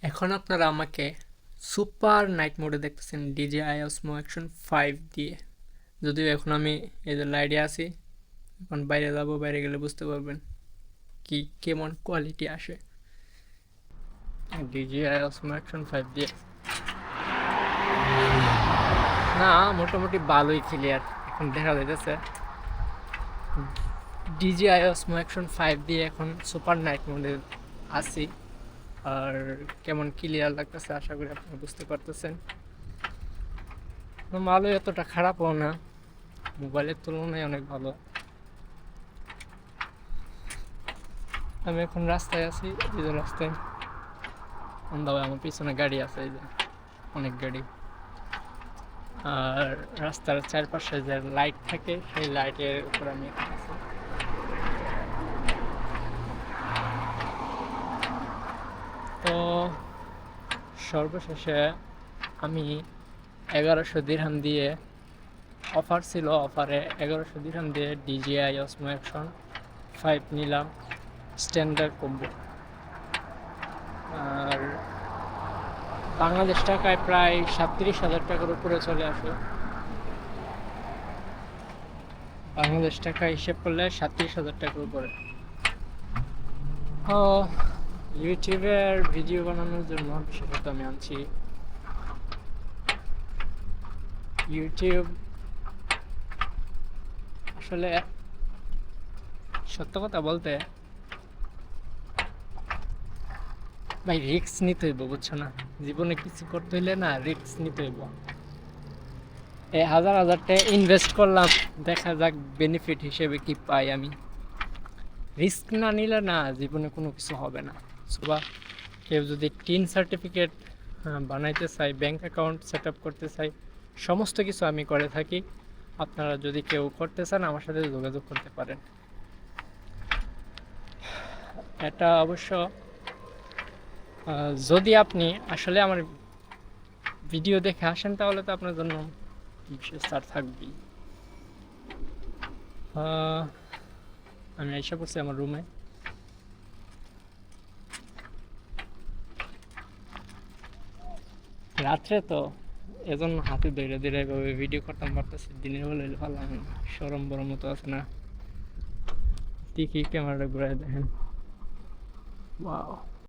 এখন আপনারা আমাকে সুপার নাইট মোডে দেখতেছেন DJI Osmo Action 5 দিয়ে। যদিও এখন আমি এই যে লাইটে আছি, এখন বাইরে যাব, বাইরে গেলে বুঝতে পারবেন কি কেমন কোয়ালিটি আসে DJI Osmo Action 5 দিয়ে। না, মোটামুটি ভালোই ক্লিয়ার এখন দেখা যাইতেছে। DJI Osmo Action 5 দিয়ে এখন সুপার নাইট মোডে আছি, আর কেমন ক্লিয়ার লাগতেছে আশা করি আপনারা বুঝতে পারতেছেন। ভালো, এতটা খারাপও না, মোবাইলের তুলনায় অনেক ভালো। আমি এখন রাস্তায় আছি, এই যে রাস্তায় আমার পিছনে গাড়ি আছে, এই যে অনেক গাড়ি। আর রাস্তার চারপাশে যে লাইট থাকে সেই লাইটের উপর আমি আছি। তো সর্বশেষে আমি 1100 দিরহাম দিয়ে, অফার ছিল, অফারে 1100 দিরহাম দিয়ে DJI Osmo Action 5 নিলাম স্ট্যান্ডার্ড কম্বো। আর বাংলাদেশ টাকায় প্রায় 37,000 টাকার উপরে চলে আসে। বাংলাদেশ টাকা হিসেব করলে 37,000 টাকার উপরে। ইউটিউবের ভিডিও বানানোর জন্য বিশেষত আমি আনছি। ইউটিউব আসলে সত্য কথা বলতে ভাই রিস্ক নিতে হইব, বুঝছো না? জীবনে কিছু করতে হইলে না রিস্ক নিতে হইব। এই হাজার টাকা ইনভেস্ট করলাম, দেখা যাক বেনিফিট হিসেবে কি পাই আমি। রিস্ক না নিলে না জীবনে কোনো কিছু হবে না। বা কেউ যদি টিন সার্টিফিকেট বানাইতে চাই, ব্যাংক অ্যাকাউন্ট সেট আপ করতে চাই, সমস্ত কিছু আমি করে থাকি। আপনারা যদি কেউ করতে চান আমার সাথে যোগাযোগ করতে পারেন। এটা অবশ্য যদি আপনি আসলে আমার ভিডিও দেখে আসেন তাহলে তো আপনার জন্য বিশেষ ছাড় থাকবেই। আমি এসে পড়ছি আমার রুমে। রাত্রে তো এজন্য হাতে ধীরে ধীরে এভাবে ভিডিও করতাম পারতেছি। দিনের বেলা ভালো সরম বড় মতো আছে না। দেখি ক্যামেরাটা ঘুরাই দেখেন। ওয়াও।